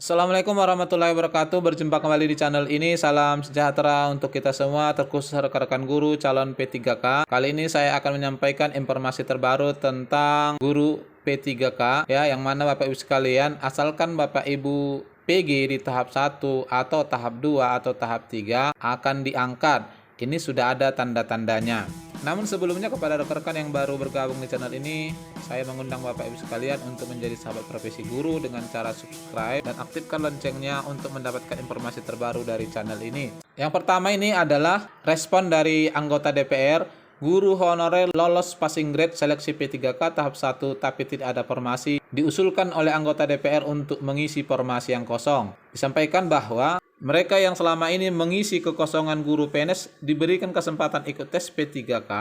Assalamualaikum warahmatullahi wabarakatuh. Berjumpa kembali di channel ini. Salam sejahtera untuk kita semua, terkhusus rekan-rekan guru calon P3K. Kali ini saya akan menyampaikan informasi terbaru tentang guru P3K ya, yang mana Bapak Ibu sekalian, asalkan Bapak Ibu PG di tahap 1 atau tahap 2 atau tahap 3 akan diangkat. Ini sudah ada tanda-tandanya. Namun sebelumnya, kepada rekan-rekan yang baru bergabung di channel ini, saya mengundang Bapak Ibu sekalian untuk menjadi sahabat profesi guru dengan cara subscribe dan aktifkan loncengnya untuk mendapatkan informasi terbaru dari channel ini. Yang pertama ini adalah respon dari anggota DPR. Guru honorer lolos passing grade seleksi P3K tahap 1 tapi tidak ada formasi, diusulkan oleh anggota DPR untuk mengisi formasi yang kosong. Disampaikan bahwa mereka yang selama ini mengisi kekosongan guru PNS diberikan kesempatan ikut tes P3K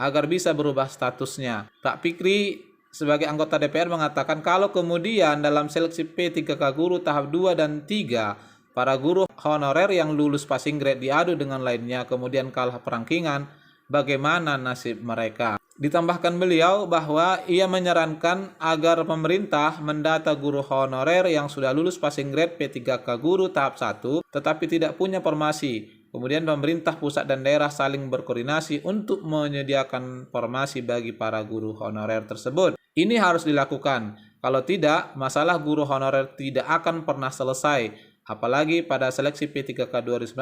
agar bisa berubah statusnya. Pak Fikri sebagai anggota DPR mengatakan kalau kemudian dalam seleksi P3K guru tahap 2 dan 3, para guru honorer yang lulus passing grade diadu dengan lainnya kemudian kalah perangkingan, bagaimana nasib mereka? Ditambahkan beliau bahwa ia menyarankan agar pemerintah mendata guru honorer yang sudah lulus passing grade P3K guru tahap 1 tetapi tidak punya formasi. Kemudian pemerintah pusat dan daerah saling berkoordinasi untuk menyediakan formasi bagi para guru honorer tersebut. Ini harus dilakukan. Kalau tidak, masalah guru honorer tidak akan pernah selesai. Apalagi pada seleksi P3K 2019,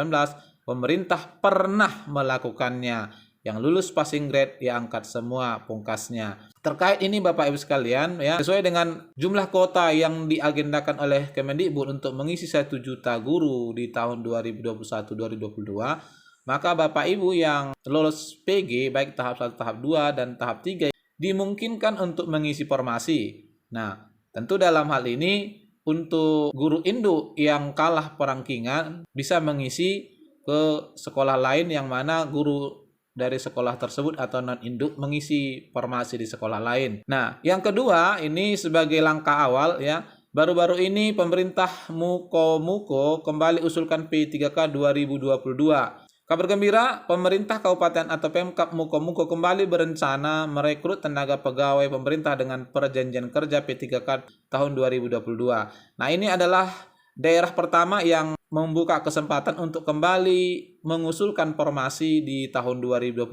pemerintah pernah melakukannya. Yang lulus passing grade diangkat semua pungkasnya. Terkait ini Bapak Ibu sekalian, ya, sesuai dengan jumlah kuota yang diagendakan oleh Kemendikbud untuk mengisi 1 juta guru di tahun 2021-2022, maka Bapak Ibu yang lolos PG baik tahap 1, tahap 2 dan tahap 3 dimungkinkan untuk mengisi formasi. Nah, tentu dalam hal ini untuk guru induk yang kalah perangkingan bisa mengisi ke sekolah lain yang mana guru dari sekolah tersebut atau non-induk mengisi formasi di sekolah lain. Nah, yang kedua ini sebagai langkah awal ya, baru-baru ini pemerintah Muko kembali usulkan P3K 2022. Kabar gembira, pemerintah kabupaten atau Pemkab Muko kembali berencana merekrut tenaga pegawai pemerintah dengan perjanjian kerja P3K tahun 2022. Nah, ini adalah daerah pertama yang membuka kesempatan untuk kembali mengusulkan formasi di tahun 2022.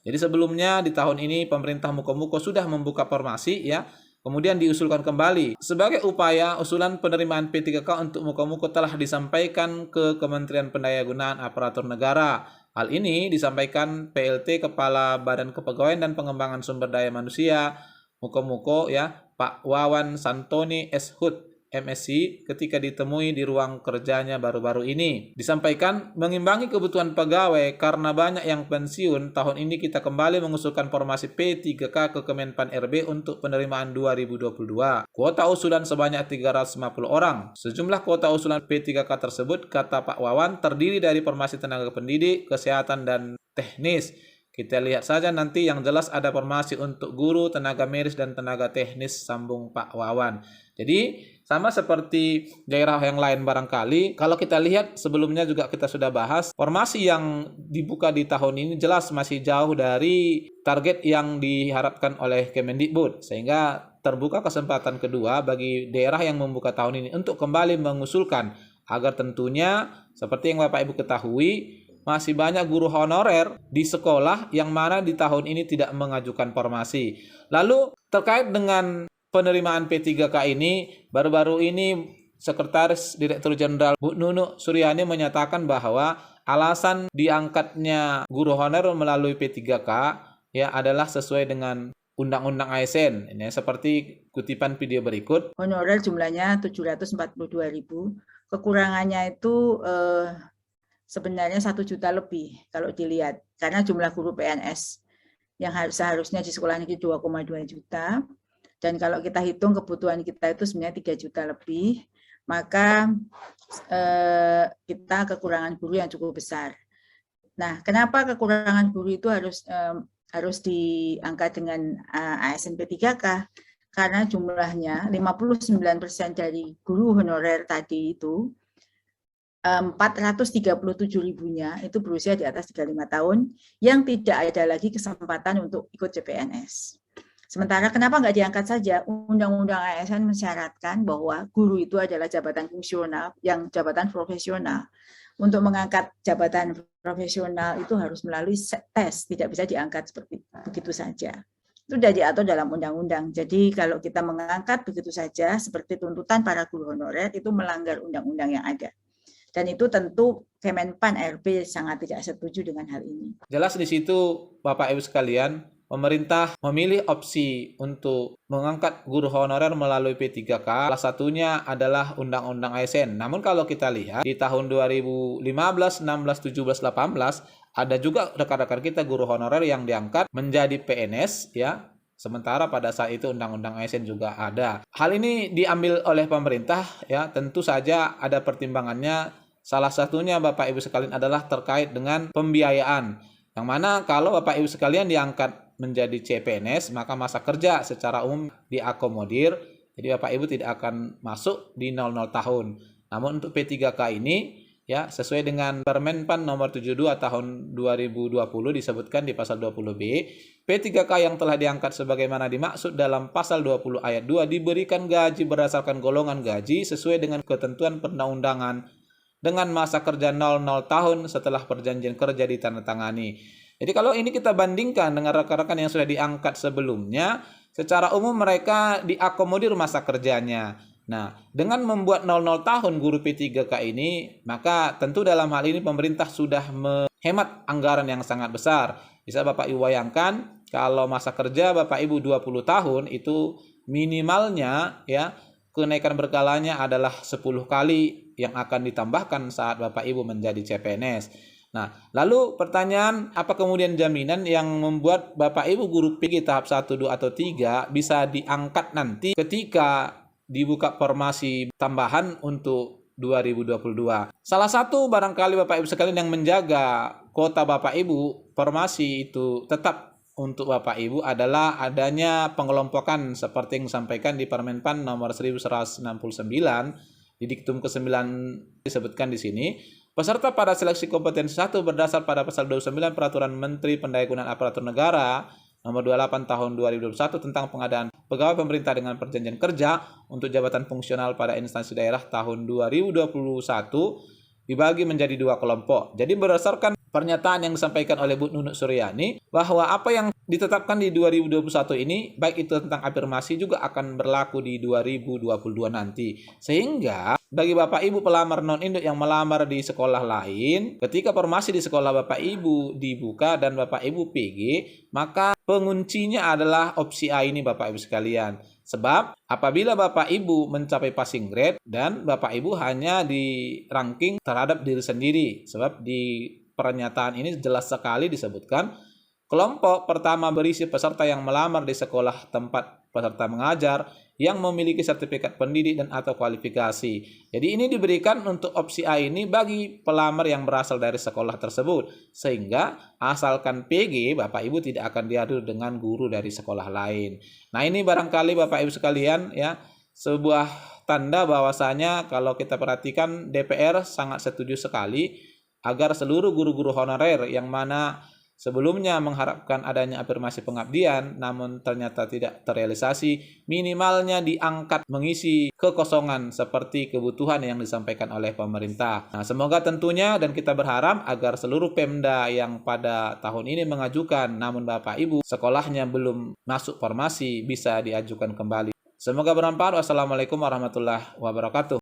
Jadi sebelumnya di tahun ini pemerintah Muko sudah membuka formasi ya, kemudian diusulkan kembali. Sebagai upaya, usulan penerimaan P3K untuk Muko telah disampaikan ke Kementerian Pendayagunaan Aparatur Negara. Hal ini disampaikan PLT Kepala Badan Kepegawaian dan Pengembangan Sumber Daya Manusia Muko ya, Pak Wawan Santoni Eshut MSc ketika ditemui di ruang kerjanya baru-baru ini. Disampaikan mengimbangi kebutuhan pegawai karena banyak yang pensiun, tahun ini kita kembali mengusulkan formasi P3K ke Kemenpan RB untuk penerimaan 2022. Kuota usulan sebanyak 350 orang. Sejumlah kuota usulan P3K tersebut, kata Pak Wawan, terdiri dari formasi tenaga pendidik, kesehatan, dan teknis. Kita lihat saja nanti, yang jelas ada formasi untuk guru, tenaga medis, dan tenaga teknis, sambung Pak Wawan. Jadi sama seperti daerah yang lain barangkali, kalau kita lihat sebelumnya juga kita sudah bahas, formasi yang dibuka di tahun ini jelas masih jauh dari target yang diharapkan oleh Kemendikbud, sehingga terbuka kesempatan kedua bagi daerah yang membuka tahun ini untuk kembali mengusulkan, agar tentunya seperti yang Bapak Ibu ketahui, masih banyak guru honorer di sekolah yang mana di tahun ini tidak mengajukan formasi. Lalu terkait dengan penerimaan P3K ini, baru-baru ini Sekretaris Direktur Jenderal Bu Nunu Suryani menyatakan bahwa alasan diangkatnya guru honorer melalui P3K ya adalah sesuai dengan Undang-Undang ASN. Ini seperti kutipan video berikut. Honorer jumlahnya 742.000. Kekurangannya itu sebenarnya 1 juta lebih kalau dilihat, karena jumlah guru PNS yang seharusnya di sekolah negeri 2,2 juta. Dan kalau kita hitung kebutuhan kita itu sebenarnya 3 juta lebih, maka kita kekurangan guru yang cukup besar. Nah, kenapa kekurangan guru itu harus diangkat dengan ASN P3K? Karena jumlahnya 59% dari guru honorer tadi itu 437.000-nya itu berusia di atas 35 tahun yang tidak ada lagi kesempatan untuk ikut CPNS. Sementara kenapa nggak diangkat saja? Undang-Undang ASN mensyaratkan bahwa guru itu adalah jabatan fungsional, yang jabatan profesional. Untuk mengangkat jabatan profesional itu harus melalui tes, tidak bisa diangkat seperti begitu saja. Itu sudah diatur dalam undang-undang. Jadi kalau kita mengangkat begitu saja seperti tuntutan para guru honorer itu melanggar undang-undang yang ada. Dan itu tentu Kemenpan RB sangat tidak setuju dengan hal ini. Jelas di situ Bapak Ibu sekalian, pemerintah memilih opsi untuk mengangkat guru honorer melalui P3K. Salah satunya adalah Undang-Undang ASN. Namun kalau kita lihat di tahun 2015, 16, 17, 18 ada juga rekan-rekan kita guru honorer yang diangkat menjadi PNS ya. Sementara pada saat itu Undang-Undang ASN juga ada. Hal ini diambil oleh pemerintah ya, tentu saja ada pertimbangannya. Salah satunya Bapak Ibu sekalian adalah terkait dengan pembiayaan. Yang mana kalau Bapak Ibu sekalian diangkat menjadi CPNS, maka masa kerja secara umum diakomodir. Jadi Bapak Ibu tidak akan masuk di 00 tahun. Namun untuk P3K ini ya sesuai dengan Permenpan nomor 72 tahun 2020 disebutkan di pasal 20B, P3K yang telah diangkat sebagaimana dimaksud dalam pasal 20 ayat 2 diberikan gaji berdasarkan golongan gaji sesuai dengan ketentuan perundang-undangan dengan masa kerja 00 tahun setelah perjanjian kerja ditandatangani. Jadi kalau ini kita bandingkan dengan rekan-rekan yang sudah diangkat sebelumnya, secara umum mereka diakomodir masa kerjanya. Nah, dengan membuat 00 tahun guru P3K ini, maka tentu dalam hal ini pemerintah sudah menghemat anggaran yang sangat besar. Bisa Bapak Ibu bayangkan, kalau masa kerja Bapak Ibu 20 tahun itu minimalnya ya kenaikan berkalanya adalah 10 kali yang akan ditambahkan saat Bapak Ibu menjadi CPNS. Nah, lalu pertanyaan, apa kemudian jaminan yang membuat Bapak Ibu guru PG tahap 1, 2, atau 3 bisa diangkat nanti ketika dibuka formasi tambahan untuk 2022? Salah satu barangkali Bapak Ibu sekalian yang menjaga kuota Bapak Ibu formasi itu tetap untuk Bapak Ibu adalah adanya pengelompokan seperti yang disampaikan di Permenpan nomor 1169 di diktum ke-9 disebutkan di sini. Peserta pada seleksi kompetensi 1 berdasar pada pasal 29 Peraturan Menteri Pendayagunaan Aparatur Negara nomor 28 tahun 2021 tentang pengadaan pegawai pemerintah dengan perjanjian kerja untuk jabatan fungsional pada instansi daerah tahun 2021 dibagi menjadi 2 kelompok. Jadi berdasarkan pernyataan yang disampaikan oleh Bu Nunuk Suryani bahwa apa yang ditetapkan di 2021 ini baik itu tentang afirmasi juga akan berlaku di 2022 nanti. Sehingga bagi Bapak Ibu pelamar non-induk yang melamar di sekolah lain, ketika formasi di sekolah Bapak Ibu dibuka dan Bapak Ibu PG, maka penguncinya adalah opsi A ini Bapak Ibu sekalian. Sebab apabila Bapak Ibu mencapai passing grade dan Bapak Ibu hanya di ranking terhadap diri sendiri. Sebab di pernyataan ini jelas sekali disebutkan kelompok pertama berisi peserta yang melamar di sekolah tempat peserta mengajar yang memiliki sertifikat pendidik dan atau kualifikasi. Jadi ini diberikan untuk opsi A ini bagi pelamar yang berasal dari sekolah tersebut. Sehingga asalkan PG, Bapak Ibu tidak akan diadu dengan guru dari sekolah lain. Nah ini barangkali Bapak Ibu sekalian ya, sebuah tanda bahwasanya kalau kita perhatikan DPR sangat setuju sekali agar seluruh guru-guru honorer yang mana sebelumnya mengharapkan adanya afirmasi pengabdian namun ternyata tidak terrealisasi, minimalnya diangkat mengisi kekosongan seperti kebutuhan yang disampaikan oleh pemerintah. Nah, semoga tentunya dan kita berharap agar seluruh Pemda yang pada tahun ini mengajukan namun Bapak Ibu sekolahnya belum masuk formasi bisa diajukan kembali. Semoga bermanfaat. Wassalamualaikum warahmatullahi wabarakatuh.